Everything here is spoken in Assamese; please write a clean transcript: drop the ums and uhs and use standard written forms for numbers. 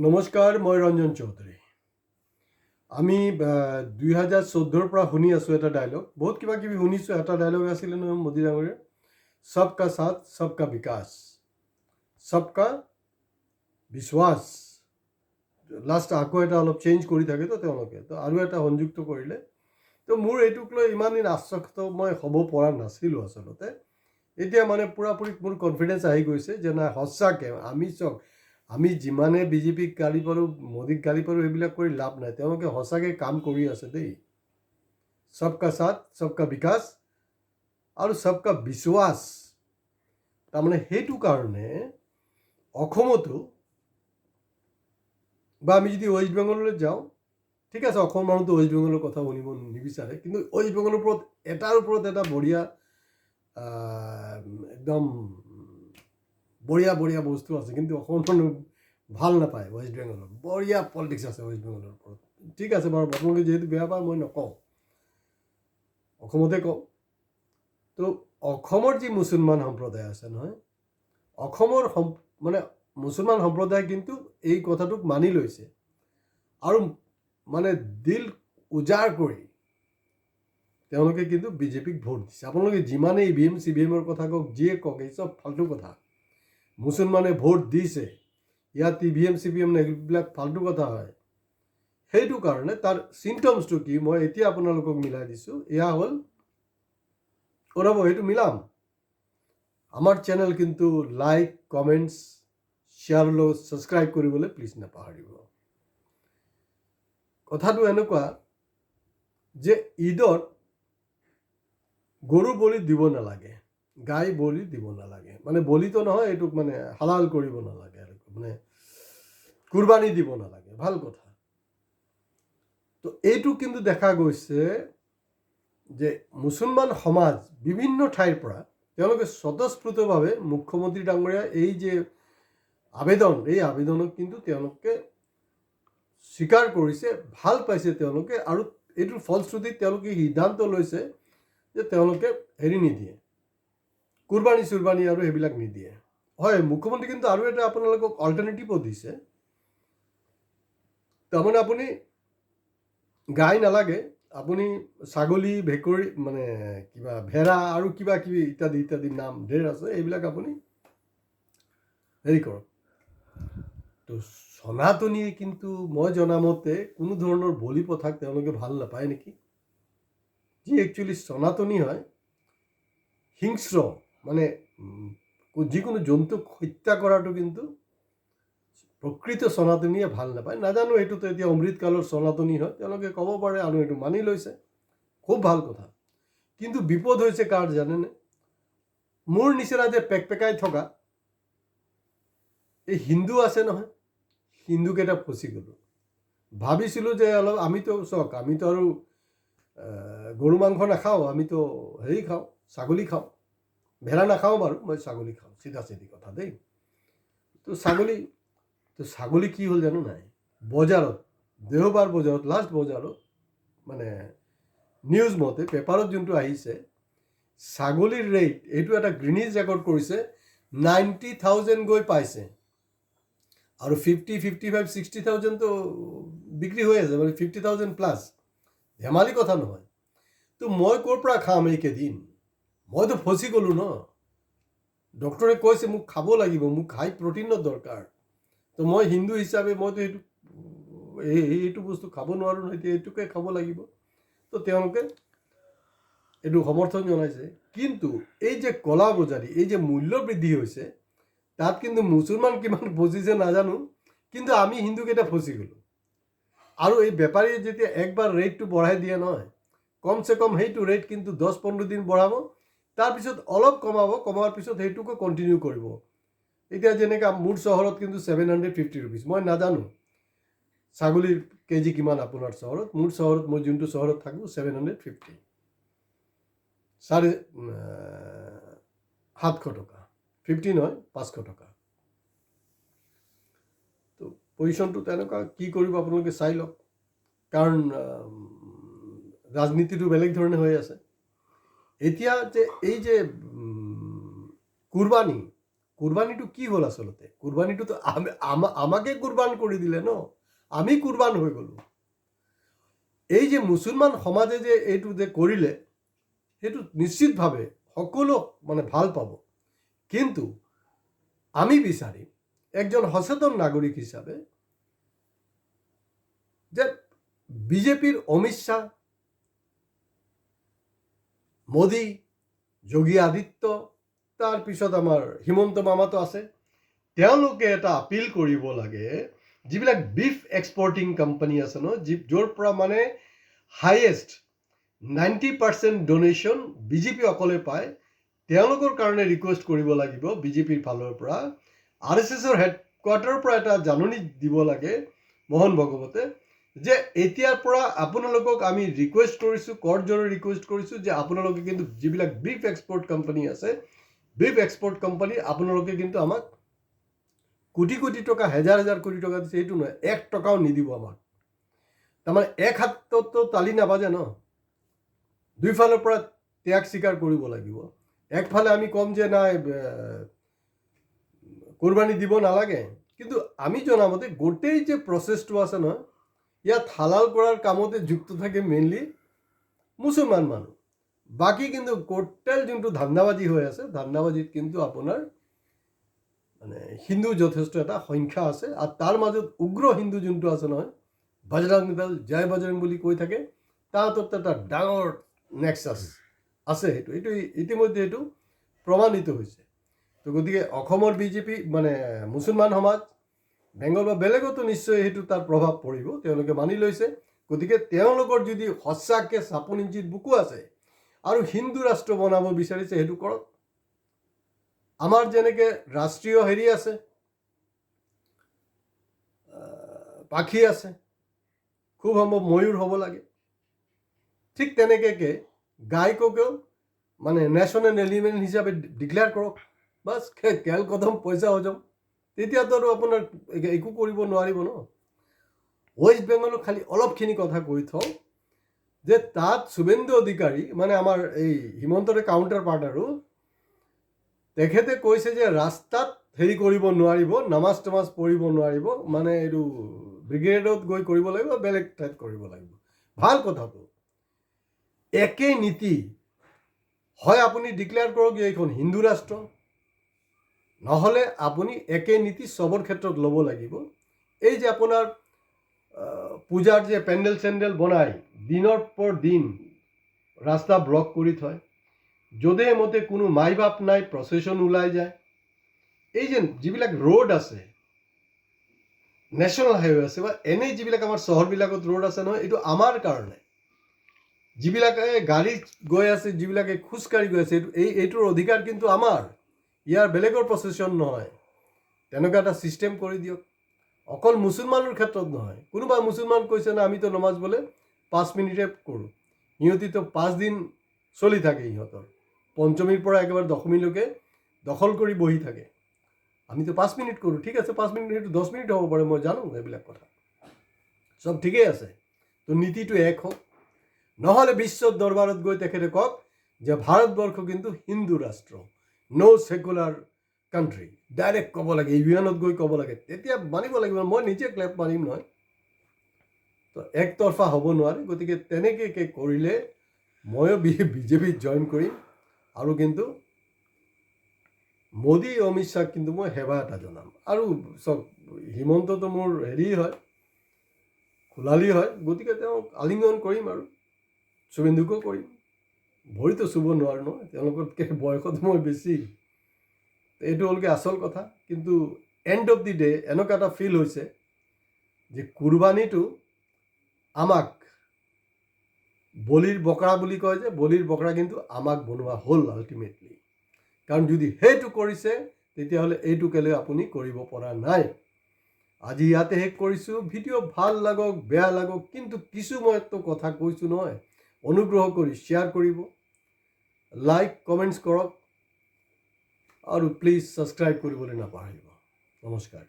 নমস্কাৰ, মই ৰঞ্জন চৌধুৰী। আমি 2014ৰ পৰা শুনি আছোঁ এটা ডায়লগ, বহুত কিবা কিবি শুনিছোঁ। এটা ডায়লগ আছিলে নহয় মোদী ডাঙৰীয়া, সবকা সাথ সবকা বিকাশ, সবকা বিশ্বাস। লাষ্ট আকৌ এটা অলপ চেঞ্জ কৰি থাকে তো তেওঁলোকে, তো আৰু এটা সংযুক্ত কৰিলে। তো মোৰ এইটোক লৈ ইমান দিন আশ্বস্ত মই হ'ব পৰা নাছিলোঁ আচলতে। এতিয়া মানে পূৰাপূৰি মোৰ কনফিডেঞ্চ আহি গৈছে যে নাই, সঁচাকৈ আমি আমি যিমানে বিজেপিক গালি পাৰোঁ, মোদীক গালি পাৰোঁ, এইবিলাক কৰি লাভ নাই। তেওঁলোকে সঁচাকৈ কাম কৰি আছে দেই। সবকা সাথ সবকা বিকাশ আৰু সবকা বিশ্বাস। তাৰমানে সেইটো কাৰণে অসমতো, বা আমি যদি ৱেষ্ট বেংগললৈ যাওঁ, ঠিক আছে, অসমৰ মানুহটো ৱেষ্ট বেংগলৰ কথা শুনিব নিবিচাৰে, কিন্তু ৱেষ্ট বেংগলৰ ওপৰত এটাৰ ওপৰত এটা বঢ়িয়া একদম বঢ়িয়া বঢ়িয়া বস্তু আছে, কিন্তু অসমৰ মানুহ ভাল নাপায়। ৱেষ্ট বেংগলৰ বঢ়িয়া পলিটিক্স আছে ৱেষ্ট বেংগলৰ ওপৰত। ঠিক আছে বাৰু, আপোনালোকে যিহেতু বেয়া পায় মই নকওঁ, অসমতে কওঁ। তো অসমৰ যি মুছলমান সম্প্ৰদায় আছে নহয়, অসমৰ মানে মুছলমান সম্প্ৰদায় কিন্তু এই কথাটোক মানি লৈছে আৰু মানে দিল উজাৰ কৰি তেওঁলোকে কিন্তু বিজেপিক ভোট দিছে। আপোনালোকে যিমানেই EVM CVMৰ কথা কওক, যিয়ে কওক, এই চব ফাল্টু কথা। মুছলমানে ভোট দিছে, ইয়াত EVM CVM এইবিলাক ফাল্টু কথা হয়। সেইটো কাৰণে তাৰ চিমটমছটো কি মই এতিয়া আপোনালোকক মিলাই দিছোঁ। এয়া হ'ল, ৰ'ব সেইটো মিলাম। আমাৰ চেনেল কিন্তু লাইক, কমেণ্টছ, শ্বেয়াৰ লৈ ছাবস্ক্ৰাইব কৰিবলৈ প্লিজ নাপাহৰিব। কথাটো এনেকুৱা যে ঈদত গৰু বলি দিব নালাগে, গাই বলি দিব নালাগে। মানে বলিতো নহয়, এইটোক মানে হালাল কৰিব নালাগে, মানে কুৰবানী দিব নালাগে, ভাল কথা। তো এইটো কিন্তু দেখা গৈছে যে মুছলমান সমাজ বিভিন্ন ঠাইৰ পৰা তেওঁলোকে স্বতঃস্ফূৰ্তভাৱে মুখ্যমন্ত্ৰী ডাঙৰীয়া এই যে আবেদন, এই আবেদনক কিন্তু তেওঁলোকে স্বীকাৰ কৰিছে, ভাল পাইছে তেওঁলোকে। আৰু এইটোৰ ফলশ্ৰুতিত তেওঁলোকে সিদ্ধান্ত লৈছে যে তেওঁলোকে হেৰি নিদিয়ে, কুৰবানী চুৰবানী আৰু সেইবিলাক নিদিয়ে। হয়, মুখ্যমন্ত্ৰী কিন্তু আৰু এটা আপোনালোকক অল্টাৰনেটিভো দিছে। তাৰমানে আপুনি গাই নালাগে, আপুনি ছাগলী, ভেকুৰী, মানে কিবা ভেড়া আৰু কিবা কিবি ইত্যাদি ইত্যাদি নাম ঢেৰ আছে, এইবিলাক আপুনি হেৰি কৰক। তো সনাতনীয়ে কিন্তু মই জনামতে কোনো ধৰণৰ বলি প্ৰথাক তেওঁলোকে ভাল নাপায় নেকি। যি একচুৱেলি সনাতনী হয়, হিংস্ৰ, মানে যিকোনো জন্তুক হত্যা কৰাটো কিন্তু প্ৰকৃত সনাতনীয়ে ভাল নাপায়। নাজানো, এইটোতো এতিয়া অমৃতকালৰ সনাতনী হয়, তেওঁলোকে ক'ব পাৰে আৰু এইটো মানি লৈছে, খুব ভাল কথা। কিন্তু বিপদ হৈছে কাৰ জানেনে? মোৰ নিচিনা যে পেকপেকাই থকা এই হিন্দু আছে নহয়, হিন্দুকেইটা ফচি গ'লোঁ। ভাবিছিলোঁ যে অলপ, আমিতো চাওক, আমিতো আৰু গৰু মাংস নাখাওঁ, আমিতো হেৰি খাওঁ, ছাগলী খাওঁ। ভেড়া নাখাওঁ বাৰু, মই ছাগলী খাওঁ, চিধা চিধি কথা দেই। তো ছাগলী কি হ'ল জানো নাই, বজাৰত, দেওবাৰ বজাৰত, লাষ্ট বজাৰত, মানে নিউজ মতে পেপাৰত যোনটো আহিছে, ছাগলীৰ ৰেট, এইটো এটা গ্ৰীনিজ ৰেকৰ্ড কৰিছে, 90,000 গৈ পাইছে। আৰু 50, 55, 60,000তো বিক্ৰী হৈ আছে, মানে 50,000 প্লাছ। ধেমালি কথা নহয়। তো মই ক'ৰ পৰা খাম এইকেইদিন? মইতো ফচি গ'লোঁ ন। ডক্টৰে কৈছে মোক খাব লাগিব, মোক হাই প্ৰটিনৰ দৰকাৰ। তো মই হিন্দু হিচাপে মইতো এইটো বস্তু খাব নোৱাৰোঁ নহয়, এতিয়া এইটোকে খাব লাগিব। তো তেওঁলোকে এইটো সমৰ্থন জনাইছে। কিন্তু এই যে কলা বজাৰী, এই যে মূল্য বৃদ্ধি হৈছে, তাত কিন্তু মুছলমান কিমান ফচিছে নাজানো, কিন্তু আমি হিন্দুকেইটা ফচি গ'লোঁ। আৰু এই বেপাৰীয়ে যেতিয়া একবাৰ ৰেটটো বঢ়াই দিয়ে নহয়, কমচে কম সেইটো ৰেট কিন্তু 10-15 দিন বঢ়াব, তাৰপিছত অলপ কমাব, কমোৱাৰ পিছত সেইটোকে কণ্টিনিউ কৰিব। এতিয়া যেনেকৈ মোৰ চহৰত কিন্তু 750 ৰুপিজ। মই নাজানো ছাগলীৰ কেজি কিমান আপোনাৰ চহৰত। মোৰ চহৰত, মই যোনটো চহৰত থাকোঁ, 750, 750 টকা। 50 নহয়, 500 টকা। তো পজিশ্যনটো তেনেকুৱা, কি কৰিব আপোনালোকে চাই লওক। কাৰণ ৰাজনীতিটো বেলেগ ধৰণে হৈ আছে এতিয়া। যে এই যে কুৰবানী, কুৰবানিটো কি হল আসলতে? কুৰবানিটো তো আমাকে কুৰবান কৰি দিলে ন, আমি কুরবান হৈ গ'লো। এই যে মুছলমান সমাজে যে এইটো যে কৰিলে, সেইটো নিশ্চিতভাৱে সকলো মানে ভাল পাব। কিন্তু আমি বিচাৰিম একজন সচেতন নাগৰিক হিচাপে যে বিজেপিৰ অমিত শ্বাহ, মোদী, যোগী আদিত্য, তাৰপিছত আমাৰ হিমন্ত মামাতো আছে, তেওঁলোকে এটা আপিল কৰিব লাগে, যিবিলাক বিফ এক্সপৰ্টিং কোম্পানী আছে ন, য'ৰ পৰা মানে হাইয়েষ্ট 90% ডোনেশ্যন বিজেপি অকলে পায়, তেওঁলোকৰ কাৰণে ৰিকুৱেষ্ট কৰিব লাগিব বিজেপিৰ ফালৰ পৰা। RSSৰ হেডকোৱাৰ্টাৰৰ পৰা এটা জাননী দিব লাগে মোহন ভগৱতে, যে এতিয়াৰ পৰা আপোনালোকক আমি ৰিকুৱেষ্ট কৰিছোঁ, কৰজোৰে ৰিকুৱেষ্ট কৰিছোঁ যে আপোনালোকে কিন্তু যিবিলাক বিফ এক্সপৰ্ট কোম্পানী আছে, বিফ এক্সপৰ্ট কোম্পানী আপোনালোকে কিন্তু আমাক কোটি কোটি টকা, হাজাৰ হাজাৰ কোটি টকা দিছে, এইটো নহয়, 1 টকাও নিদিব আমাক। তাৰমানে এক হাততো তালি নাবাজে ন, দুইফালৰ পৰা ত্যাগ স্বীকাৰ কৰিব লাগিব। একফালে আমি কম যে নাই কোৰবানি দিব নালাগে, কিন্তু আমি জনামতে গোটেই যে প্ৰচেছটো আছে নহয়, ইয়াত হালাল কৰাৰ কামতে যুক্ত থাকে মেইনলি মুছলমান মানুহ। বাকী কিন্তু টোটেল যোনটো ধান্দাবাজি হৈ আছে, ধান্দাবাজিত কিন্তু আপোনাৰ মানে হিন্দু যথেষ্ট এটা সংখ্যা আছে। আৰু তাৰ মাজত উগ্ৰ হিন্দু যোনটো আছে নহয়, বজৰং দল, জয় বজৰং বুলি কৈ থাকে, তাৰ হাতত এটা ডাঙৰ নেক্সাছ আছে। এইটো ইতিমধ্যে এইটো প্ৰমাণিত হৈছে। তো গতিকে অসমৰ বিজেপি মানে মুছলমান সমাজ, বেংগল বা বেলেগতো নিশ্চয় সেইটো তাৰ প্ৰভাৱ পৰিব, তেওঁলোকে মানি লৈছে। গতিকে তেওঁলোকৰ যদি সঁচাকৈ 56 ইঞ্চিত বুকু আছে আৰু হিন্দু ৰাষ্ট্ৰ বনাব বিচাৰিছে, সেইটো কৰক। আমাৰ যেনেকৈ ৰাষ্ট্ৰীয় হেৰি আছে, পাখি আছে, খুব সম্ভৱ ময়ূৰ হ'ব লাগে, ঠিক তেনেকৈ গায়ককেও মানে নেশ্যনেল এলিমেণ্ট হিচাপে ডিক্লেয়াৰ কৰক। বাছ খেল খতম, পইচা হজম। তেতিয়াতো আৰু আপোনাৰ একো কৰিব নোৱাৰিব ন। ৱেষ্ট বেংগলত খালি অলপখিনি কথা কৈ থওঁ যে তাত শুভেন্দু অধিকাৰী মানে আমাৰ এই হিমন্তৰে কাউণ্টাৰ পাৰ্ট, আৰু তেখেতে কৈছে যে ৰাস্তাত হেৰি কৰিব নোৱাৰিব, নামাজ টামাজ পঢ়িব নোৱাৰিব, মানে এইটো ব্ৰিগেডত গৈ কৰিব লাগিব, বেলেগ ঠাইত কৰিব লাগিব। ভাল কথাটো, একেই নীতি হয় আপুনি ডিক্লেয়াৰ কৰক যে এইখন হিন্দু ৰাষ্ট্ৰ, নহ'লে আপুনি একেই নীতি চবৰ ক্ষেত্ৰত ল'ব লাগিব। এই যে আপোনাৰ পূজাৰ যে পেণ্ডেল চেণ্ডেল বনাই দিনৰ পৰ দিন ৰাস্তা ব্লক কৰি থয়, য'ধে মতে কোনো মাই বাপ নাই, প্ৰচেশ্যন ওলাই যায়। এই যে যিবিলাক ৰোড আছে, নেশ্যনেল হাইৱে আছে, বা এনেই যিবিলাক আমাৰ চহৰবিলাকত ৰোড আছে নহয়, এইটো আমাৰ কাৰণে। যিবিলাকে গাড়ীত গৈ আছে, যিবিলাকে খোজকাঢ়ি গৈ আছে, এইটোৰ অধিকাৰ কিন্তু আমাৰ, ইয়াৰ বেলেগৰ প্ৰচেশ্যন নহয়। তেনেকুৱা এটা ছিষ্টেম কৰি দিয়ক। অকল মুছলমানৰ ক্ষেত্ৰত নহয়, কোনোবা মুছলমান কৈছে না আমিতো নমাজ বোলে 5 মিনিটে কৰোঁ, সিহঁতিতো 5 দিন চলি থাকে, সিহঁতৰ পঞ্চমীৰ পৰা একেবাৰে দশমীলৈকে দখল কৰি বহি থাকে। আমিতো 5 মিনিট কৰোঁ, ঠিক আছে, 5 মিনিট, সেইটো 10 মিনিট হ'ব পাৰে, মই জানো এইবিলাক কথা, চব ঠিকেই আছে। তো নীতিটো এক হওক, নহ'লে বিশ্বৰ দৰবাৰত গৈ তেখেতে কওক যে ভাৰতবৰ্ষ কিন্তু হিন্দু ৰাষ্ট্ৰ, ন' ছেকুলাৰ কাণ্ট্ৰি, ডাইৰেক্ট ক'ব লাগে, ইউএনত গৈ ক'ব লাগে, তেতিয়া মানিব লাগিব। মই নিজে ক্লেপ মাৰিম নহয়, তো একতৰফা হ'ব নোৱাৰে। গতিকে তেনেকৈ কৰিলে ময়ো বিজেপিত জইন কৰিম, আৰু কিন্তু মোদী অমিত শ্বাহ কিন্তু মই সেৱা এটা জনাম। আৰু চব হিমন্তটো মোৰ হেৰি হয়, খোলালি হয়, গতিকে তেওঁক আলিংগন কৰিম আৰু শুভেন্দুকো কৰিম। ভৰিতো চুব নোৱাৰোঁ ন, তেওঁলোকতকৈ বয়সত মই বেছি। এইটো হ'লগৈ আচল কথা। কিন্তু এণ্ড অফ দি ডে এনেকুৱা এটা ফিল হৈছে যে কুৰবানীটো আমাক, বলিৰ বকৰা বুলি কয় যে, বলিৰ বকৰা কিন্তু আমাক বনোৱা হ'ল আল্টিমেটলি। কাৰণ যদি সেইটো কৰিছে, তেতিয়াহ'লে এইটো কেলৈ আপুনি কৰিব পৰা নাই। আজি ইয়াতে শেষ কৰিছোঁ। ভিডিঅ' ভাল লাগক বেয়া লাগক, কিন্তু কিছু মইতো কথা কৈছোঁ নহয়, অনুগ্ৰহ কৰি শ্বেয়াৰ কৰিব, লাইক কমেণ্টছ কৰক, আৰু প্লিজ ছাবস্ক্ৰাইব কৰিবলৈ নাপাহৰিব। নমস্কাৰ।